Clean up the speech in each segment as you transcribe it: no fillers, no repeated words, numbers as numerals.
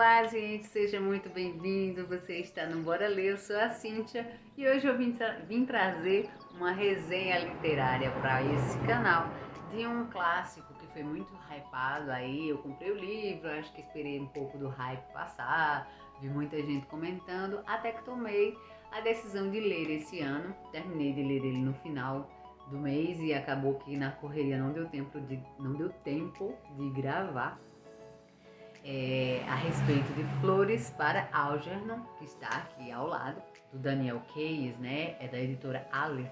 Olá, gente, seja muito bem-vindo. Você está no Bora Ler, eu sou a Cíntia e hoje eu vim trazer uma resenha literária para esse canal de um clássico que foi muito hypado aí. Eu comprei o livro, acho que esperei um pouco do hype passar, vi muita gente comentando, até que tomei a decisão de ler esse ano. Terminei de ler ele no final do mês e acabou que na correria não deu tempo de gravar. A respeito de Flores para Algernon, que está aqui ao lado, do Daniel Keyes, né? É da editora Aleph.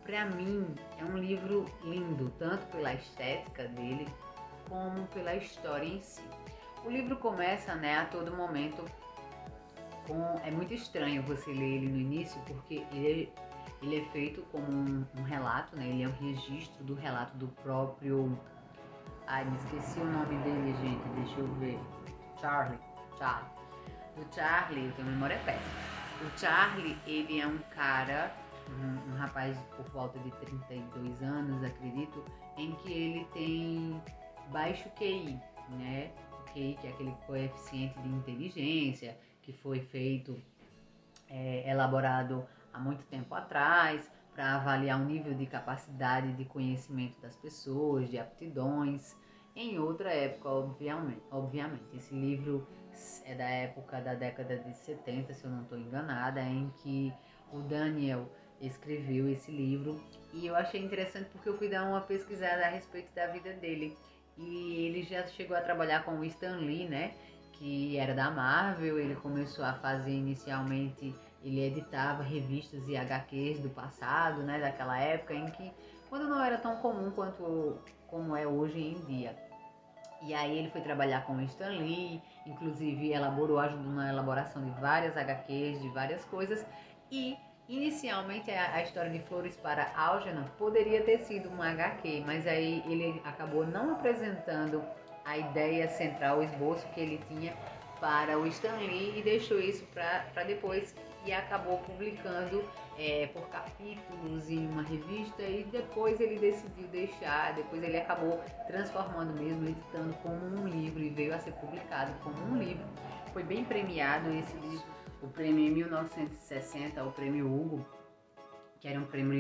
Para mim, é um livro lindo, tanto pela estética dele, como pela história em si. O livro começa, né, a todo momento com... É muito estranho você ler ele no início, porque ele é feito como um relato, né? Ele é um registro do relato do próprio... Ai, me esqueci o nome dele, gente. Deixa eu ver. Charlie. Do Charlie, eu tenho memória péssima. O Charlie, ele é um cara, um rapaz por volta de 32 anos, acredito, em que ele tem baixo QI, né? O QI, que é aquele coeficiente de inteligência, que foi feito, elaborado há muito tempo atrás, para avaliar o nível de capacidade de conhecimento das pessoas, de aptidões, em outra época, obviamente. Esse livro é da época da década de 70, se eu não estou enganada, em que o Daniel escreveu esse livro, e eu achei interessante porque eu fui dar uma pesquisada a respeito da vida dele, e ele já chegou a trabalhar com o Stan Lee, né, que era da Marvel. Ele começou a fazer inicialmente... Ele editava revistas e HQs do passado, né, daquela época em que, quando não era tão comum quanto como é hoje em dia. E aí ele foi trabalhar com o Stan Lee, inclusive ajudou na elaboração de várias HQs, de várias coisas. E inicialmente a história de Flores para Algernon poderia ter sido uma HQ, mas aí ele acabou não apresentando a ideia central, o esboço que ele tinha para o Stan Lee, e deixou isso para depois, e acabou publicando por capítulos em uma revista, e depois ele decidiu deixar, depois ele acabou transformando mesmo, editando como um livro, e veio a ser publicado como um livro. Foi bem premiado esse livro, o prêmio em 1960, o prêmio Hugo, que era um prêmio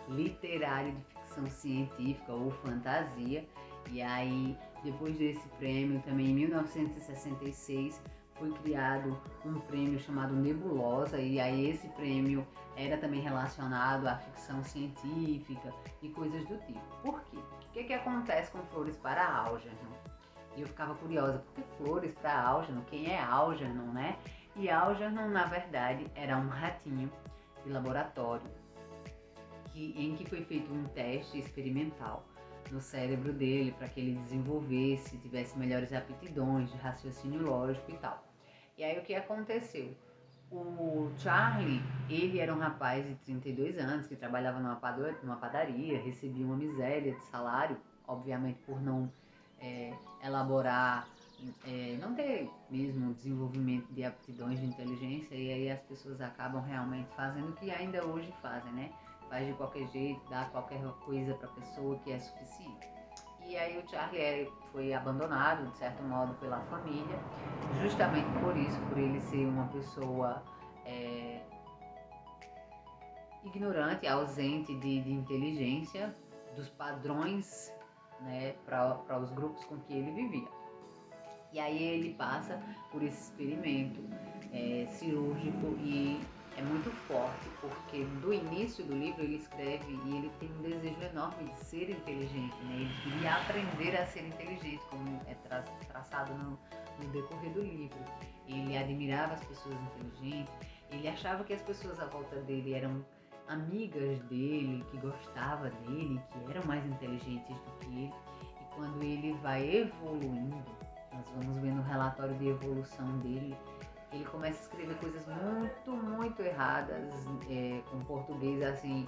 literário de ficção científica ou fantasia. E aí, depois desse prêmio, também em 1966, foi criado um prêmio chamado Nebulosa, e aí esse prêmio era também relacionado à ficção científica e coisas do tipo. Por quê? O que acontece com Flores para Algernon? E eu ficava curiosa, porque Flores para Algernon, quem é Algernon, né? E Algernon, na verdade, era um ratinho de laboratório em que foi feito um teste experimental no cérebro dele para que ele desenvolvesse, tivesse melhores aptidões de raciocínio lógico e tal. E aí o que aconteceu? O Charlie, ele era um rapaz de 32 anos que trabalhava numa padaria, recebia uma miséria de salário, obviamente por não elaborar, não ter mesmo desenvolvimento de aptidões de inteligência, e aí as pessoas acabam realmente fazendo o que ainda hoje fazem, né? Faz de qualquer jeito, dá qualquer coisa para a pessoa que é suficiente. E aí o Charlie foi abandonado, de certo modo, pela família, justamente por isso, por ele ser uma pessoa ignorante, ausente de inteligência, dos padrões, né, para os grupos com que ele vivia. E aí ele passa por esse experimento cirúrgico, e é muito forte, porque do início do livro ele escreve e ele tem um desejo enorme de ser inteligente, né? Ele queria aprender a ser inteligente, como é traçado no decorrer do livro. Ele admirava as pessoas inteligentes, ele achava que as pessoas à volta dele eram amigas dele, que gostavam dele, que eram mais inteligentes do que ele. E quando ele vai evoluindo, nós vamos ver no relatório de evolução dele, ele começa a escrever coisas muito, muito erradas, com português, assim,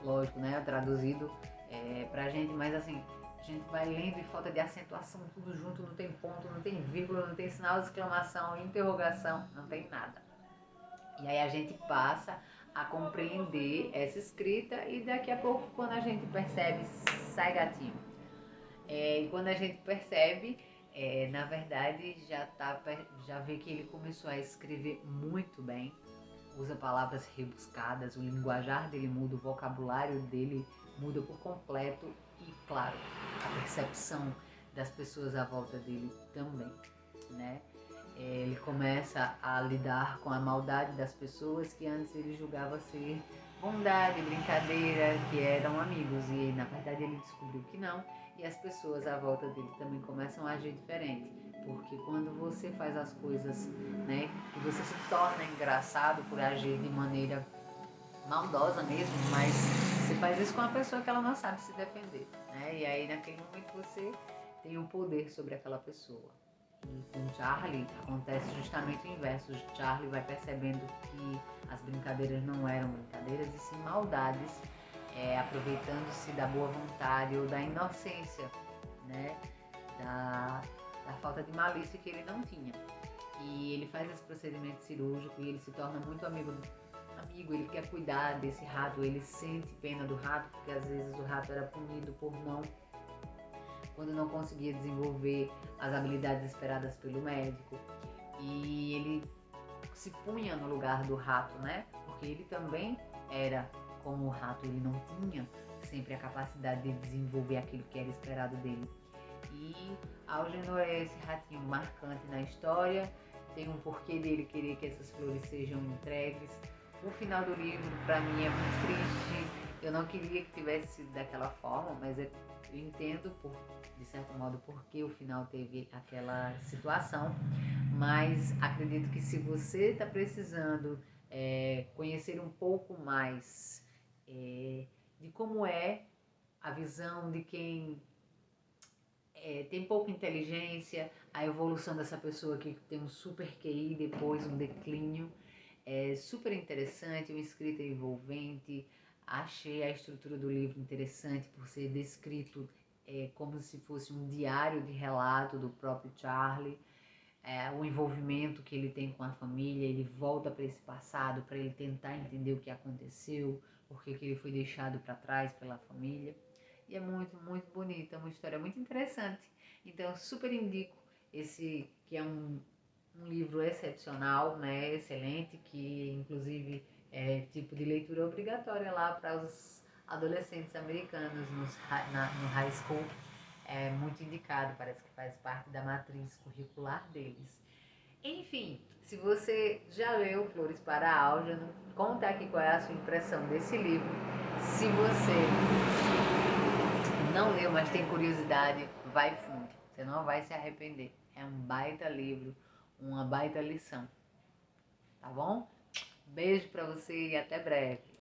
lógico, né, traduzido pra gente, mas assim, a gente vai lendo e falta de acentuação, tudo junto, não tem ponto, não tem vírgula, não tem sinal de exclamação, interrogação, não tem nada. E aí a gente passa a compreender essa escrita, e daqui a pouco, quando a gente percebe, sai gatinho. E quando a gente percebe, Na verdade, já vê que ele começou a escrever muito bem, usa palavras rebuscadas, o linguajar dele muda, o vocabulário dele muda por completo e, claro, a percepção das pessoas à volta dele também, né? Ele começa a lidar com a maldade das pessoas que antes ele julgava ser bondade, brincadeira, que eram amigos, e na verdade ele descobriu que não, e as pessoas à volta dele também começam a agir diferente, porque quando você faz as coisas, né, que você se torna engraçado por agir de maneira maldosa mesmo, mas você faz isso com uma pessoa que ela não sabe se defender, né, e aí naquele momento você tem o poder sobre aquela pessoa. E com Charlie acontece justamente o inverso. Charlie vai percebendo que as brincadeiras não eram brincadeiras e sim maldades, aproveitando-se da boa vontade ou da inocência, né? Da falta de malícia que ele não tinha. E ele faz esse procedimento cirúrgico e ele se torna muito amigo, ele quer cuidar desse rato, ele sente pena do rato, porque às vezes o rato era punido quando não conseguia desenvolver as habilidades esperadas pelo médico. E ele se punha no lugar do rato, né? Porque ele também era como o rato, ele não tinha sempre a capacidade de desenvolver aquilo que era esperado dele. E Algernon é esse ratinho marcante na história, tem um porquê dele querer que essas flores sejam entregues. O final do livro, para mim, é muito triste. Eu não queria que tivesse sido daquela forma, mas eu entendo, de certo modo, porque o final teve aquela situação. Mas acredito que se você está precisando conhecer um pouco mais de como é a visão de quem tem pouca inteligência, a evolução dessa pessoa que tem um super QI, depois um declínio. É super interessante, uma escrita envolvente. Achei a estrutura do livro interessante por ser descrito como se fosse um diário de relato do próprio Charlie. O envolvimento que ele tem com a família, ele volta para esse passado para ele tentar entender o que aconteceu, porque que ele foi deixado para trás pela família. E é muito, muito bonita, uma história muito interessante. Então, eu super indico esse, que é um livro excepcional, né, excelente, que inclusive é tipo de leitura obrigatória lá para os adolescentes americanos no high school. É muito indicado, parece que faz parte da matriz curricular deles. Enfim, se você já leu Flores para Álgeno, conta aqui qual é a sua impressão desse livro. Se você não leu, mas tem curiosidade, vai fundo. Você não vai se arrepender. É um baita livro, uma baita lição. Tá bom? Beijo pra você e até breve.